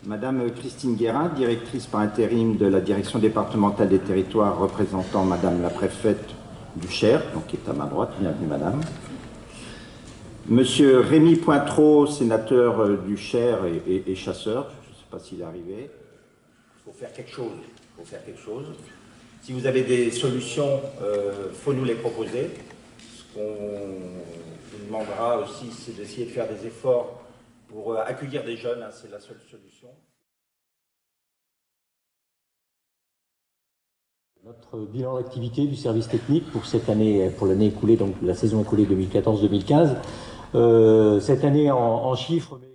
Madame Christine Guérin, directrice par intérim de la direction départementale des territoires, représentant Madame la préfète du Cher, donc qui est à ma droite. Bienvenue Madame. Monsieur Rémy Pointreau, sénateur du Cher et chasseur, je ne sais pas s'il est arrivé. Il faut faire quelque chose. Il faut faire quelque chose. Si vous avez des solutions, il faut nous les proposer. Ce qu'on vous demandera aussi, c'est d'essayer de faire des efforts pour accueillir des jeunes, hein, c'est la seule solution. Notre bilan d'activité du service technique pour cette année, pour l'année écoulée, donc la saison écoulée 2014-2015, cette année en chiffres, mais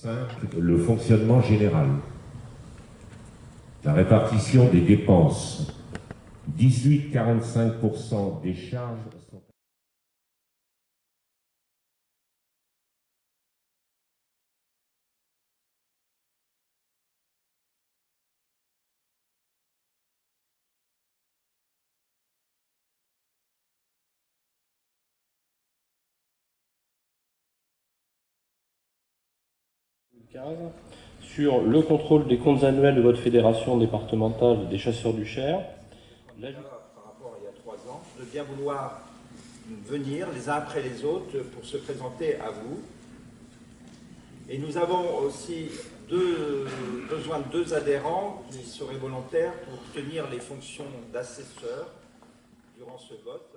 également le fonctionnement général, la répartition des dépenses, 18,45% des charges sont sur le contrôle des comptes annuels de votre fédération départementale des chasseurs du Cher. Par rapport à il y a 3 ans, de bien vouloir venir les uns après les autres pour se présenter à vous. Et nous avons aussi besoin de 2 adhérents qui seraient volontaires pour tenir les fonctions d'assesseurs durant ce vote.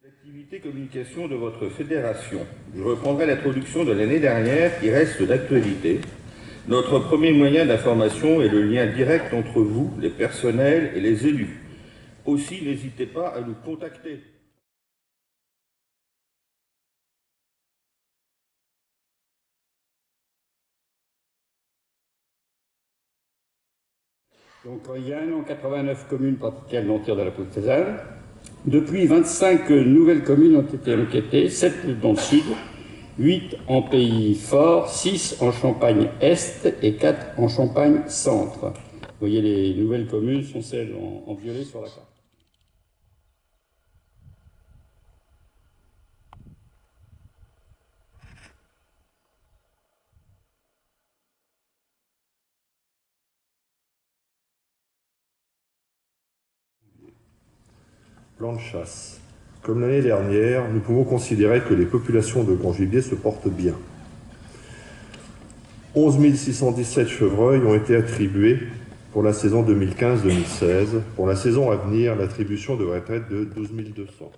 L'activité communication de votre fédération. Je reprendrai l'introduction de l'année dernière qui reste d'actualité. Notre premier moyen d'information est le lien direct entre vous, les personnels et les élus. Aussi, n'hésitez pas à nous contacter. Donc il y a un an, 89 communes pratiquaient le non-tir de la Pultazane. Depuis, 25 nouvelles communes ont été enquêtées, 7 dans le sud, 8 en Pays Fort, 6 en Champagne-Est et 4 en Champagne-Centre. Vous voyez, les nouvelles communes sont celles en violet sur la carte. Plan de chasse. Comme l'année dernière, nous pouvons considérer que les populations de grand gibier se portent bien. 11 617 chevreuils ont été attribués pour la saison 2015-2016. Pour la saison à venir, l'attribution devrait être de 12 200.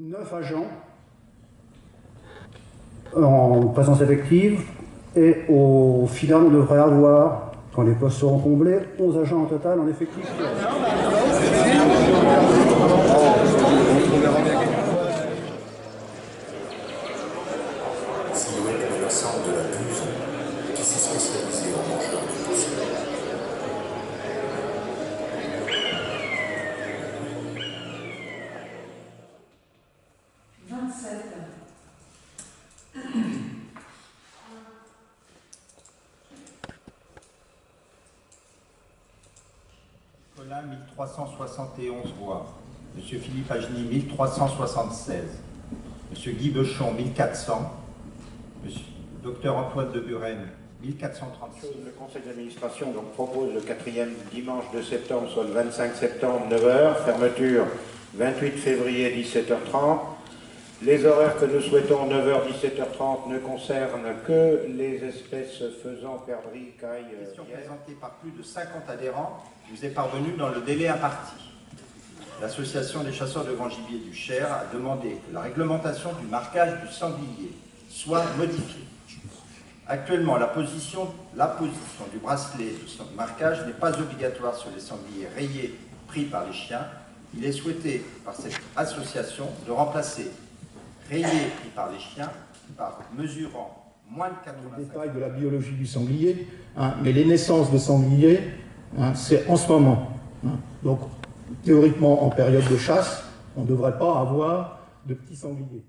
Neuf agents en présence effective et au final on devrait avoir, quand les postes seront comblés, 11 agents en total en effectif. Silhouette adolescente de la Buse qui s'est spécialisée en mangeurs de poussière. Colin, 1371 voix. Monsieur Philippe Agny, 1376. Monsieur Guy Bechon, 1400. Monsieur Dr Antoine de Buren, 1436. Le conseil d'administration propose le 4e dimanche de septembre, soit le 25 septembre, 9h. Fermeture 28 février, 17h30. Les horaires que nous souhaitons, 9h-17h30, ne concernent que les espèces faisant perdrix, caille, Question présentée par plus de 50 adhérents vous est parvenue dans le délai imparti. L'Association des chasseurs de grand gibier du Cher a demandé que la réglementation du marquage du sanglier soit modifiée. Actuellement, la position du bracelet de marquage n'est pas obligatoire sur les sangliers rayés pris par les chiens. Il est souhaité par cette association de remplacer rayés pris par les chiens par mesurant moins de 85. Le détail de la biologie du sanglier, mais les naissances de sangliers, c'est en ce moment. Donc, théoriquement, en période de chasse, on ne devrait pas avoir de petits sangliers.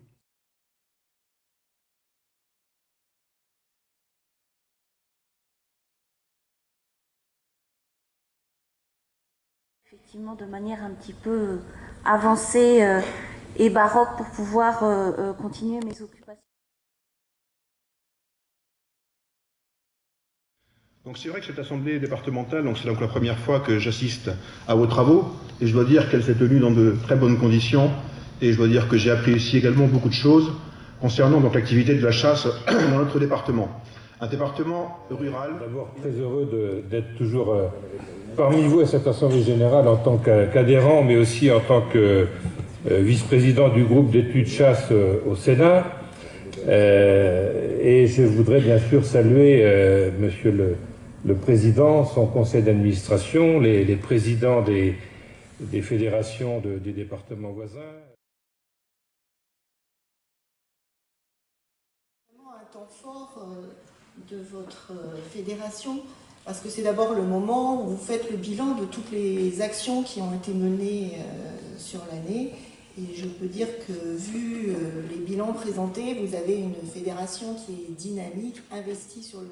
Effectivement, de manière un petit peu avancée et baroque pour pouvoir continuer mes occupations. Donc c'est vrai que cette assemblée départementale, c'est donc la première fois que j'assiste à vos travaux, et je dois dire qu'elle s'est tenue dans de très bonnes conditions, et je dois dire que j'ai appris ici également beaucoup de choses concernant donc l'activité de la chasse dans notre département. Un département rural. D'abord très heureux d'être toujours parmi vous à cette assemblée générale en tant qu'adhérent, mais aussi en tant que vice-président du groupe d'études chasse au Sénat. Et je voudrais bien sûr saluer monsieur le président, son conseil d'administration, les présidents des fédérations des départements voisins. Un temps fort de votre fédération, parce que c'est d'abord le moment où vous faites le bilan de toutes les actions qui ont été menées sur l'année. Et je peux dire que, vu les bilans présentés, vous avez une fédération qui est dynamique, investie sur le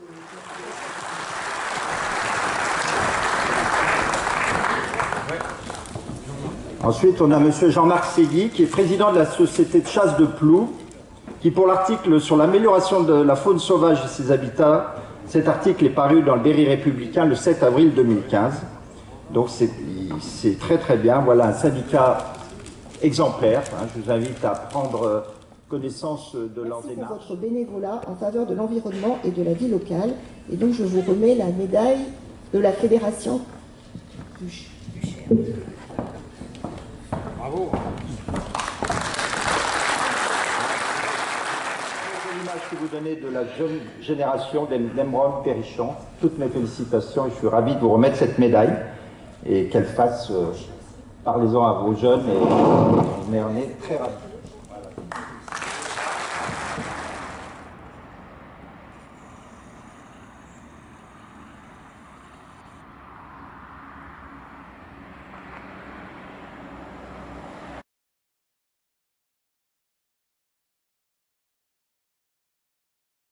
Ensuite, on a M. Jean-Marc Ségui, qui est président de la Société de chasse de Ploux, qui, pour l'article sur l'amélioration de la faune sauvage et ses habitats, cet article est paru dans le Berry Républicain le 7 avril 2015. Donc c'est très très bien. Voilà un syndicat exemplaire. Je vous invite à prendre connaissance de leur démarche. Merci pour votre bénévolat en faveur de l'environnement et de la vie locale. Et donc je vous remets la médaille de la Fédération du Cher. Bravo. L'image que vous donnez de la jeune génération d'Emeraude Perrichon, toutes mes félicitations et je suis ravi de vous remettre cette médaille et qu'elle fasse, parlez-en à vos jeunes et on est très ravis.